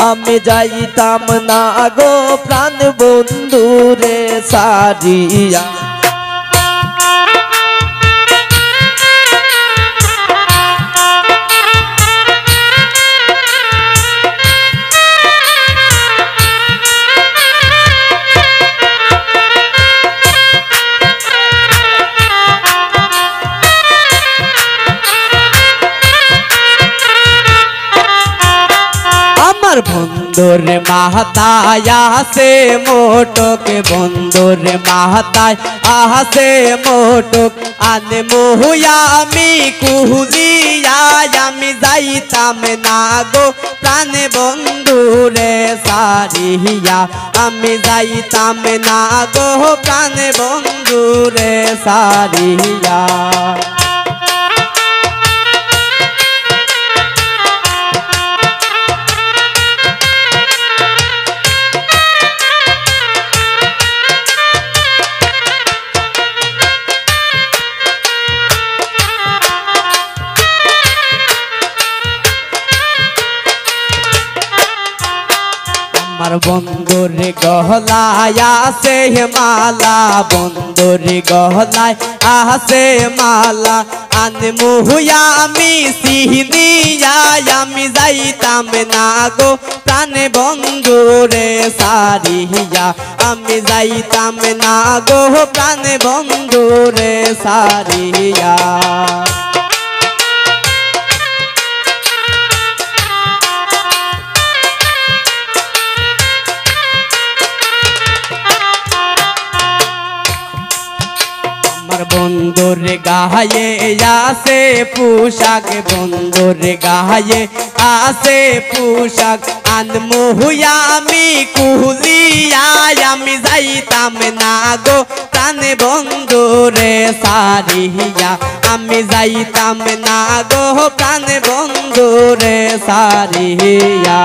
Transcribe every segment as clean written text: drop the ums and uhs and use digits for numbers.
আমি যাইতাম না গো প্রাণ বন্ধুরে সারিয়া। বন্ধুর মাহাতায় আসে মোটক, বন্ধুর মাহাতায় আসে মোটক, আনে মহুয়া আমি কুহুলিয়া। আমি যাইতাম না গো প্রাণ বন্ধুরে সারিয়া। আমি যাইতাম না গো প্রাণ বন্ধুরে সারিয়া। আমার বন্ধুর গহলায় আসে মালা, বন্ধুর গহলায় আসে মালা, আনে মহুয়া আমি সিহনিয়া। আমি যাইতাম না গো প্রাণ বন্ধুরে সারিয়া। আমি যাইতাম না গো প্রাণ বন্ধুরে সারিয়া। বন্ধুর গায়ে আসে পোশাক, বন্ধুর গায়ে আসে পোশাক, আনমহুয়া আমি কুহুলিয়া। আমি যাইতাম না গো প্রাণ বন্ধুরে সারিয়া। আমি যাইতাম না গো প্রাণ বন্ধুরে সারিয়া।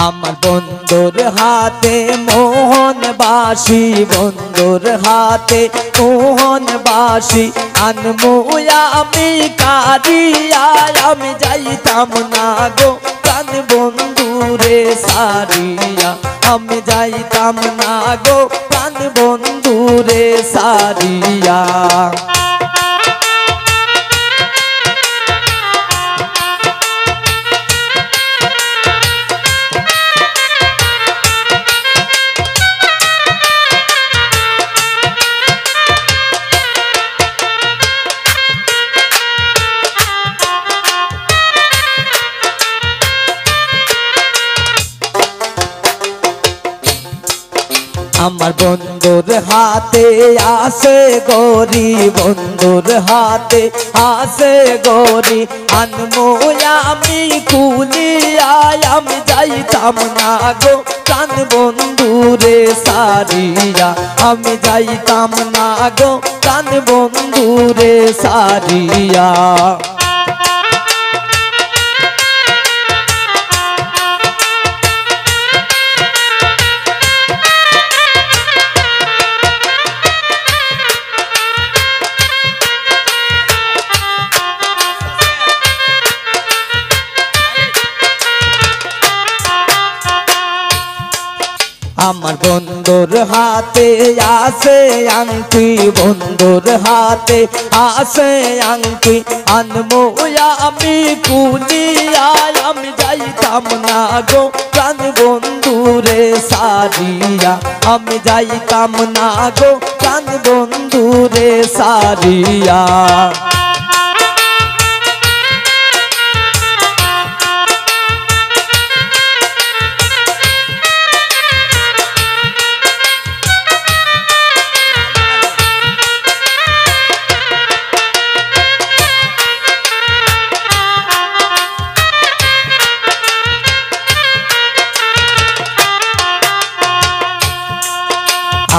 আমার বন্ধুর হাতে মোহন বাসি, বন্ধুর হাতে মোহন বাসি, আনমুয়া আমি কারিয়া। আমি যাইতাম না গো প্রাণ বন্ধুরে সারিয়া। আমি যাইতাম না গো প্রাণ বন্ধুরে সারিয়া। আমার বন্ধুর হাতে আসে গরি, বন্ধুর হাতে আসে গরি, আনমুয়া আমি কুলিয়া। আমি যাইতাম না গো প্রাণ বন্ধুরে সারিয়া। আমি যাইতাম না গো প্রাণ বন্ধুরে সারিয়া। আমার বন্ধুর হাতে আসে আংটি, বন্ধুর হাতে আসে আংটি, আনমুয়া আমি কুলিয়া। আমি যাইতাম না গো প্রাণ বন্ধুরে সারিয়া। আমি যাইতাম না গো প্রাণ বন্ধুরে সারিয়া।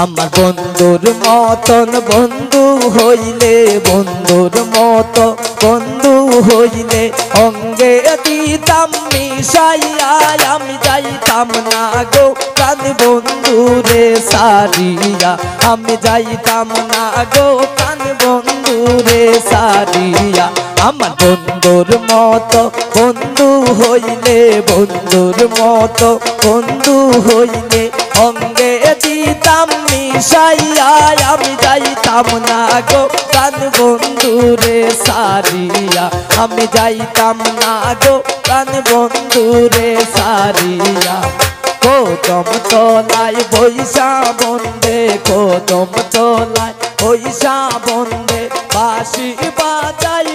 আমার বন্ধুর মতন বন্ধু হইলে বন্ধুর মতো বন্ধু হইলে অঙ্গে দিতাম মিশাইয়া আমি যাইতাম না গো প্রাণ বন্ধুরে সারিয়া আমি যাইতাম না গো প্রাণ বন্ধুরে সারিয়া আমার বন্ধুর মতো বন্ধু হইলে বন্ধুর মতো বন্ধু হইলে অঙ্গে দিতাম মিশাইয়া আমি যাইতাম না গো প্রাণ বন্ধুরে সারিয়া আমি যাইতাম না গো প্রাণ বন্ধুরে সারিয়া কদম তলায় বৈশা বন্দে কদম তলায় বৈশা বন্দে বাঁশি বাজাই